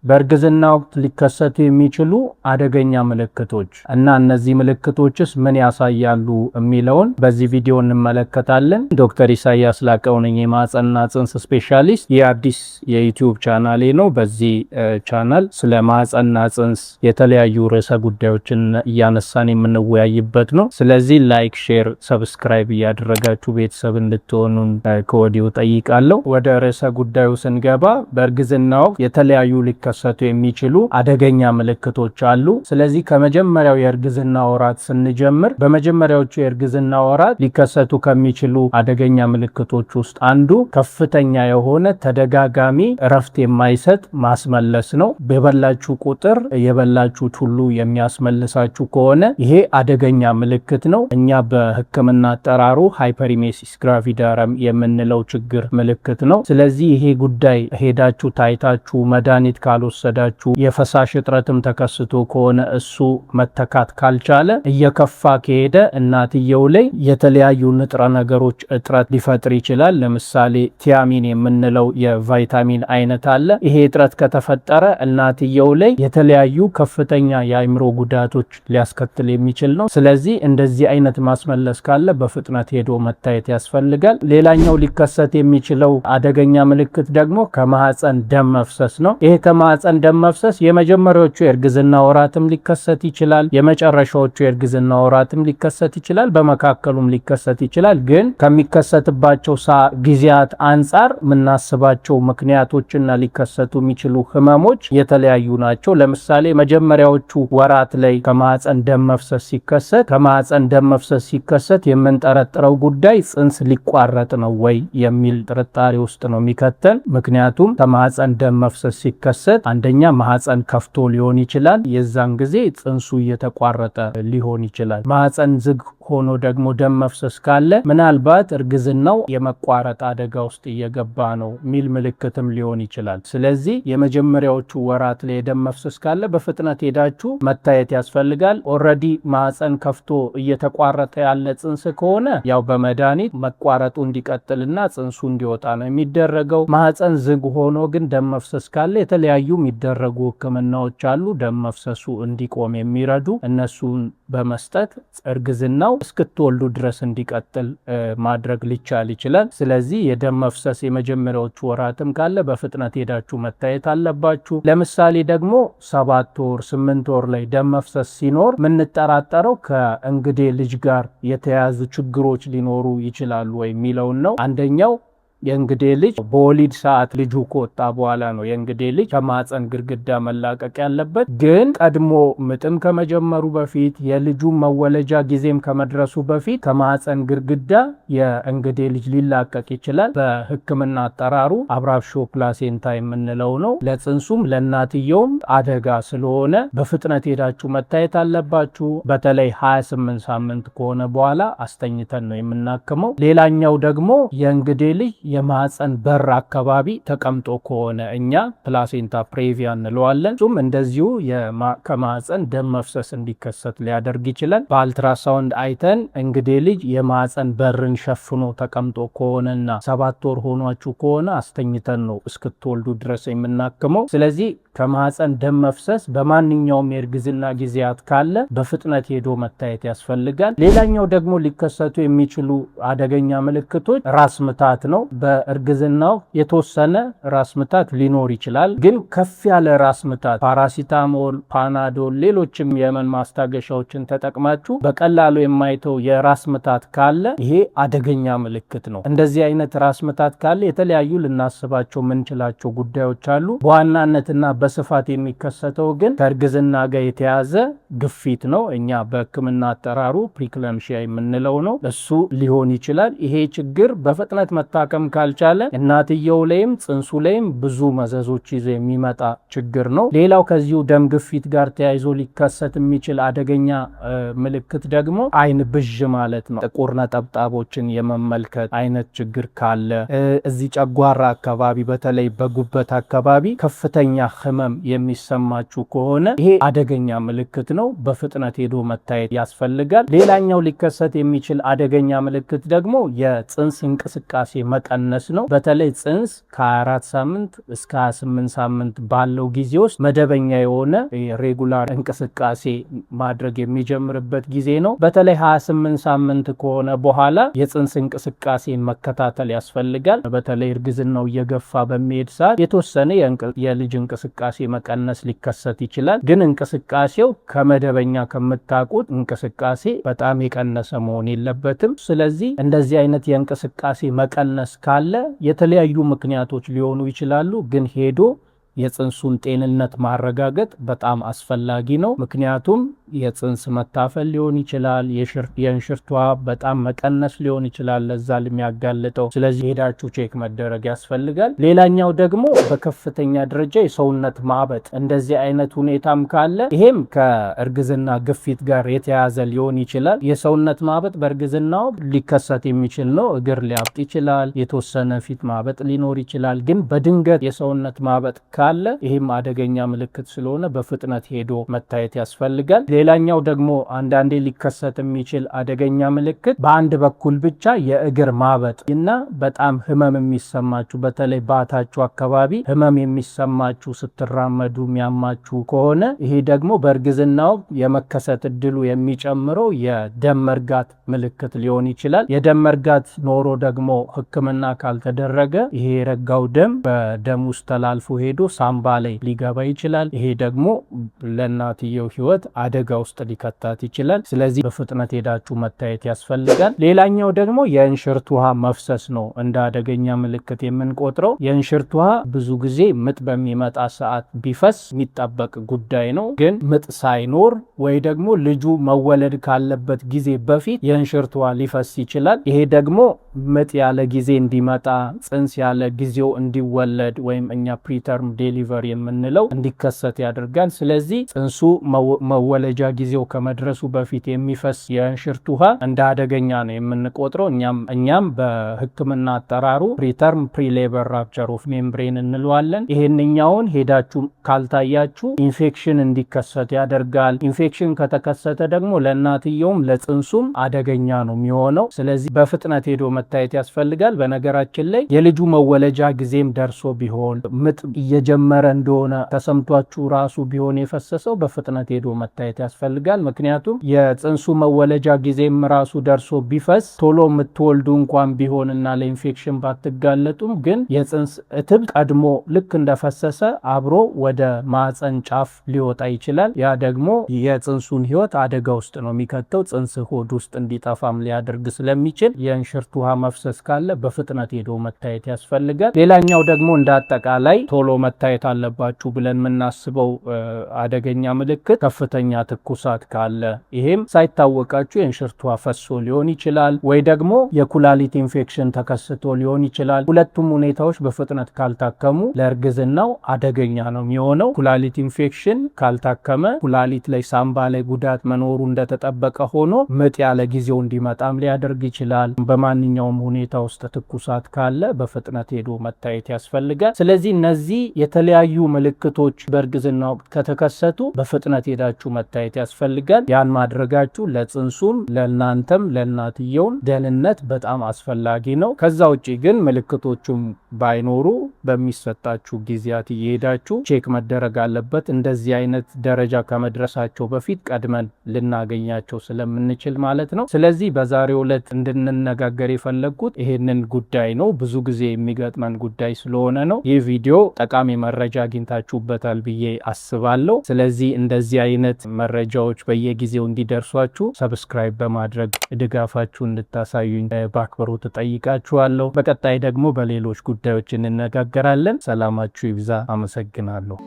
በእርግዝና ወቅት ሊከሰቱ የሚችሉ አደገኛ ምልክቶች እና እነዚህ ምልክቶችስ ምን ያሳያሉ የሚለውን በዚህ ቪዲዮ እንመለከታለን። ዶክተር ኢሳያስ ላቀው ነኝ፣ የማህፀንና ጽንስ ስፔሻሊስት። የአዲስ የዩቲዩብ ቻናሌ ነው። በዚህ ቻናል ስለ ማህፀንና ጽንስ የተለያዩ ርዕሰ ጉዳዮችን እያነሳን የምንወያይበት ነው። ስለዚህ ላይክ፣ ሼር፣ ሰብስክራይብ እያደረጋችሁ ቤተሰብ እንድትሆኑን ከወዲሁ ጠይቃለሁ። ወደ ርዕሰ ጉዳዩ ስንገባ በእርግዝና ወቅት የተለያዩ ሊከሰቱ የሚችሉ አደገኛ ምልክቶች አሉ። ስለዚህ ከመጀመሪያው የእርግዝና ወራት ስንጀምር በመጀመሪያዎቹ የእርግዝና ወራት ሊከሰቱ ከሚችሉ አደገኛ ምልክቶች ውስጥ አንዱ ከፍተኛ የሆነ ተደጋጋሚ እረፍት የማይሰጥ ማስመለስ ነው። በበላችሁ ቁጥር የበላችሁት ሁሉ የሚያስመልሳችሁ ከሆነ ይሄ አደገኛ ምልክት ነው። እኛ በሕክምና አጠራሩ ሃይፐሪሜሲስ ግራቪዳረም የምንለው ችግር ምልክት ነው። ስለዚህ ይሄ ጉዳይ ሄዳችሁ ታይታችሁ መድኃኒት ካልወሰዳችሁ የፈሳሽ እጥረትም ተከስቶ ከሆነ እሱ መተካት ካልቻለ እየከፋ ከሄደ እናትየው ላይ የተለያዩ ንጥረ ነገሮች እጥረት ሊፈጥር ይችላል። ለምሳሌ ቲያሚን የምንለው የቫይታሚን አይነት አለ። ይሄ እጥረት ከተፈጠረ እናትየው ላይ የተለያዩ ከፍተኛ የአእምሮ ጉዳቶች ሊያስከትል የሚችል ነው። ስለዚህ እንደዚህ አይነት ማስመለስ ካለ በፍጥነት ሄዶ መታየት ያስፈልጋል። ሌላኛው ሊከሰት የሚችለው አደገኛ ምልክት ደግሞ ከማህፀን ደም መፍሰስ ነው። ይሄ ከማህፀን ደም መፍሰስ የመጀመሪያዎቹ የእርግዝና ወራትም ሊከሰት ይችላል። የመጨረሻዎቹ የእርግዝና ወራትም ሊከሰት ይችላል። በመካከሉም ሊከሰት ይችላል። ግን ከሚከሰትባቸው ጊዜያት አንጻር የምናስባቸው ምክንያቶችና ሊከሰቱ የሚችሉ ህመሞች የተለያዩ ናቸው። ለምሳሌ መጀመሪያዎቹ ወራት ላይ ከማህፀን ደም መፍሰስ ሲከሰት የምንጠረጥረው ጉዳይ ጽንስ ሊቋረጥ ነው ወይ የሚል ጥርጣሬ ውስጥ ነው የሚከተን። ምክንያቱም ከማህፀን ደም መፍሰስ ሲከሰት አንደኛ ማህፀን ከፍቶ ሊሆን ይችላል። የዛን ጊዜ ጽንሱ እየተቋረጠ ሊሆን ይችላል። ማህፀን ዝግ ሆኖ ደግሞ ደም መፍሰስ ካለ ምናልባት እርግዝናው የመቋረጥ አደጋ ውስጥ እየገባ ነው ሚል ምልክትም ሊሆን ይችላል። ስለዚህ የመጀመሪያዎቹ ወራት ላይ የደም መፍሰስ ካለ በፍጥነት ሄዳችሁ መታየት ያስፈልጋል። ኦልሬዲ ማህፀን ከፍቶ እየተቋረጠ ያለ ጽንስ ከሆነ ያው በመድኃኒት መቋረጡ እንዲቀጥልና ጽንሱ እንዲወጣ ነው የሚደረገው። ማህፀን ዝግ ሆኖ ግን ደም መፍሰስ ካለ የተለያዩ የሚደረጉ ህክምናዎች አሉ፣ ደም መፍሰሱ እንዲቆም የሚረዱ። እነሱን በመስጠት እርግዝናው እስክትወልዱ ድረስ እንዲቀጥል ማድረግ ሊቻል ይችላል። ስለዚህ የደም መፍሰስ የመጀመሪያዎቹ ወራትም ካለ በፍጥነት ሄዳችሁ መታየት አለባችሁ። ለምሳሌ ደግሞ 7 ወር 8 ወር ላይ ደም መፍሰስ ሲኖር የምንጠራጠረው ከእንግዴ ልጅ ጋር የተያያዙ ችግሮች ሊኖሩ ይችላሉ ወይ የሚለውን ነው። አንደኛው የእንግዴ ልጅ በወሊድ ሰዓት ልጁ ከወጣ በኋላ ነው የእንግዴ ልጅ ከማህፀን ግድግዳ መላቀቅ ያለበት። ግን ቀድሞ ምጥም ከመጀመሩ በፊት የልጁ መወለጃ ጊዜም ከመድረሱ በፊት ከማህፀን ግድግዳ የእንግዴ ልጅ ሊላቀቅ ይችላል። በሕክምና አጠራሩ አብራፕሾ ፕላሴንታ የምንለው ነው። ለጽንሱም ለእናትየውም አደጋ ስለሆነ በፍጥነት ሄዳችሁ መታየት አለባችሁ። በተለይ 28 ሳምንት ከሆነ በኋላ አስተኝተን ነው የምናክመው። ሌላኛው ደግሞ የእንግዴ ልጅ የማህፀን በር አካባቢ ተቀምጦ ከሆነ እኛ ፕላሴንታ ፕሬቪያ እንለዋለን። እሱም እንደዚሁ ከማህፀን ደም መፍሰስ እንዲከሰት ሊያደርግ ይችላል። በአልትራሳውንድ አይተን እንግዲህ ልጅ የማህፀን በርን ሸፍኖ ተቀምጦ ከሆነና 7 ወር ሆኗችሁ ከሆነ አስተኝተን ነው እስክትወልዱ ድረስ የምናክመው። ስለዚህ ከማህፀን ደም መፍሰስ በማንኛውም የእርግዝና ጊዜያት ካለ በፍጥነት ሄዶ መታየት ያስፈልጋል። ሌላኛው ደግሞ ሊከሰቱ የሚችሉ አደገኛ ምልክቶች ራስ ምታት ነው። በእርግዝናው የተወሰነ ራስ ምታት ሊኖር ይችላል። ግን ከፍ ያለ ራስ ምታት ፓራሲታሞል፣ ፓናዶል፣ ሌሎችም የህመም ማስታገሻዎችን ተጠቅማችሁ በቀላሉ የማይተው የራስ ምታት ካለ ይሄ አደገኛ ምልክት ነው። እንደዚህ አይነት ራስ ምታት ካለ የተለያዩ ልናስባቸው የምንችላቸው ጉዳዮች አሉ። በዋናነትና በስፋት የሚከሰተው ግን ከእርግዝና ጋር የተያዘ ግፊት ነው። እኛ በህክምና አጠራሩ ፕሪክለምሺያ የምንለው ነው። እሱ ሊሆን ይችላል። ይሄ ችግር በፍጥነት መታከም ካልቻለ እናትየው ላይም ጽንሱ ላይም ብዙ መዘዞች ይዞ የሚመጣ ችግር ነው። ሌላው ከዚሁ ደም ግፊት ጋር ተያይዞ ሊከሰት የሚችል አደገኛ ምልክት ደግሞ አይን ብዥ ማለት ነው። ጥቁር ነጠብጣቦችን የመመልከት አይነት ችግር ካለ፣ እዚህ ጨጓራ አካባቢ በተለይ በጉበት አካባቢ ከፍተኛ ህመም የሚሰማችሁ ከሆነ ይሄ አደገኛ ምልክት ነው። በፍጥነት ሄዶ መታየት ያስፈልጋል። ሌላኛው ሊከሰት የሚችል አደገኛ ምልክት ደግሞ የጽንስ እንቅስቃሴ መቀነስ መቀነስ ነው። በተለይ ጽንስ ከ24 ሳምንት እስከ 28 ሳምንት ባለው ጊዜ ውስጥ መደበኛ የሆነ ሬጉላር እንቅስቃሴ ማድረግ የሚጀምርበት ጊዜ ነው። በተለይ 28 ሳምንት ከሆነ በኋላ የጽንስ እንቅስቃሴ መከታተል ያስፈልጋል። በተለይ እርግዝናው እየገፋ በሚሄድ ሰዓት የተወሰነ የልጅ እንቅስቃሴ መቀነስ ሊከሰት ይችላል። ግን እንቅስቃሴው ከመደበኛ ከምታውቁት እንቅስቃሴ በጣም የቀነሰ መሆን የለበትም። ስለዚህ እንደዚህ አይነት የእንቅስቃሴ መቀነስ ካለ የተለያዩ ምክንያቶች ሊሆኑ ይችላሉ። ግን ሄዶ የጽንሱን ጤንነት ማረጋገጥ በጣም አስፈላጊ ነው። ምክንያቱም የጽንስ መታፈል ሊሆን ይችላል፣ የእንሽርቷ በጣም መቀነስ ሊሆን ይችላል ለዛ የሚያጋልጠው። ስለዚህ ሄዳችሁ ቼክ መደረግ ያስፈልጋል። ሌላኛው ደግሞ በከፍተኛ ደረጃ የሰውነት ማበጥ፣ እንደዚህ አይነት ሁኔታም ካለ ይሄም ከእርግዝና ግፊት ጋር የተያያዘ ሊሆን ይችላል። የሰውነት ማበጥ በእርግዝናው ሊከሰት የሚችል ነው። እግር ሊያብጥ ይችላል፣ የተወሰነ ፊት ማበጥ ሊኖር ይችላል። ግን በድንገት የሰውነት ማበጥ ካለ ይህም አደገኛ ምልክት ስለሆነ በፍጥነት ሄዶ መታየት ያስፈልጋል። ሌላኛው ደግሞ አንዳንዴ ሊከሰት የሚችል አደገኛ ምልክት በአንድ በኩል ብቻ የእግር ማበጥ እና በጣም ህመም የሚሰማችሁ በተለይ ባታችሁ አካባቢ ህመም የሚሰማችሁ ስትራመዱ የሚያማችሁ ከሆነ ይሄ ደግሞ በእርግዝናው የመከሰት እድሉ የሚጨምረው የደም መርጋት ምልክት ሊሆን ይችላል። የደም መርጋት ኖሮ ደግሞ ሕክምና ካልተደረገ ይሄ የረጋው ደም በደም ውስጥ ተላልፎ ሄዶ ሳምባ ላይ ሊገባ ይችላል። ይሄ ደግሞ ለእናትየው ህይወት አደጋ ውስጥ ሊከታት ይችላል። ስለዚህ በፍጥነት ሄዳችሁ መታየት ያስፈልጋል። ሌላኛው ደግሞ የእንሽርት ውሃ መፍሰስ ነው እንደ አደገኛ ምልክት የምንቆጥረው። የእንሽርት ውሃ ብዙ ጊዜ ምጥ በሚመጣ ሰዓት ቢፈስ የሚጠበቅ ጉዳይ ነው። ግን ምጥ ሳይኖር ወይ ደግሞ ልጁ መወለድ ካለበት ጊዜ በፊት የእንሽርት ውሃ ሊፈስ ይችላል። ይሄ ደግሞ ምጥ ያለ ጊዜ እንዲመጣ ጽንስ ያለ ጊዜው እንዲወለድ ወይም እኛ ፕሪተርም ዴሊቨሪ የምንለው እንዲከሰት ያደርጋል። ስለዚህ ጽንሱ መወለጃ ጊዜው ከመድረሱ በፊት የሚፈስ የእንሽርት ውሃ እንደ አደገኛ ነው የምንቆጥረው። እኛም በሕክምና አጠራሩ ፕሪተርም ፕሪሌበር ራፕቸር ኦፍ ሜምብሬን እንለዋለን። ይሄንኛውን ሄዳችሁ ካልታያችሁ ኢንፌክሽን እንዲከሰት ያደርጋል። ኢንፌክሽን ከተከሰተ ደግሞ ለእናትየውም ለጽንሱም አደገኛ ነው የሚሆነው። ስለዚህ በፍጥነት ሄዶ መታየት ያስፈልጋል። በነገራችን ላይ የልጁ መወለጃ ጊዜም ደርሶ ቢሆን ምጥ እየጀመረ እንደሆነ ተሰምቷችሁ ራሱ ቢሆን የፈሰሰው በፍጥነት ሄዶ መታየት ያስፈልጋል። ምክንያቱም የጽንሱ መወለጃ ጊዜም ራሱ ደርሶ ቢፈስ ቶሎ የምትወልዱ እንኳን ቢሆንና ለኢንፌክሽን ባትጋለጡም ግን የጽንስ እትብ ቀድሞ ልክ እንደፈሰሰ አብሮ ወደ ማህፀን ጫፍ ሊወጣ ይችላል። ያ ደግሞ የጽንሱን ህይወት አደጋ ውስጥ ነው የሚከተው። ጽንስ ሆድ ውስጥ እንዲጠፋም ሊያደርግ ስለሚችል የእንሽርት ውሃ መፍሰስ ካለ በፍጥነት ሄዶ መታየት ያስፈልጋል። ሌላኛው ደግሞ እንደ አጠቃላይ ቶሎ መታየት አለባችሁ ብለን የምናስበው አደገኛ ምልክት ከፍተኛ ትኩሳት ካለ፣ ይሄም ሳይታወቃችሁ የእንሽርት ውሃ ፈሶ ሊሆን ይችላል ወይ ደግሞ የኩላሊት ኢንፌክሽን ተከስቶ ሊሆን ይችላል። ሁለቱም ሁኔታዎች በፍጥነት ካልታከሙ ለእርግዝናው አደገኛ ነው የሚሆነው። ኩላሊት ኢንፌክሽን ካልታከመ ኩላሊት ላይ ሳምባ ላይ ጉዳት መኖሩ እንደተጠበቀ ሆኖ ምጥ ያለ ጊዜው እንዲመጣም ሊያደርግ ይችላል። በማንኛውም ሁኔታ ውስጥ ትኩሳት ካለ በፍጥነት ሄዶ መታየት ያስፈልጋል። ስለዚህ እነዚህ የተለያዩ ምልክቶች በእርግዝና ወቅት ከተከሰቱ በፍጥነት ሄዳችሁ መታየት ያስፈልጋል። ያን ማድረጋችሁ ለጽንሱም ለእናንተም ለእናትየውም ደህንነት በጣም አስፈላጊ ነው። ከዛ ውጪ ግን ምልክቶቹም ባይኖሩ በሚሰጣችሁ ጊዜያት እየሄዳችሁ ቼክ መደረግ አለበት። እንደዚህ አይነት ደረጃ ከመድረሳቸው በፊት ቀድመን ልናገኛቸው ስለምንችል ማለት ነው። ስለዚህ በዛሬው ዕለት እንድንነጋገር የፈለግኩት ይሄንን ጉዳይ ነው። ብዙ ጊዜ የሚገጥመን ጉዳይ ስለሆነ ነው። ይህ ቪዲዮ ጠቃሚ መረጃ አግኝታችሁበታል ብዬ አስባለሁ። ስለዚህ እንደዚህ አይነት መረጃዎች በየጊዜው እንዲደርሷችሁ ሰብስክራይብ በማድረግ ድጋፋችሁ እንድታሳዩኝ በአክብሮት እጠይቃችኋለሁ። በቀጣይ ደግሞ በሌሎች ጉዳዮች እንነጋገራለን። ሰላማችሁ ይብዛ። አመሰግናለሁ።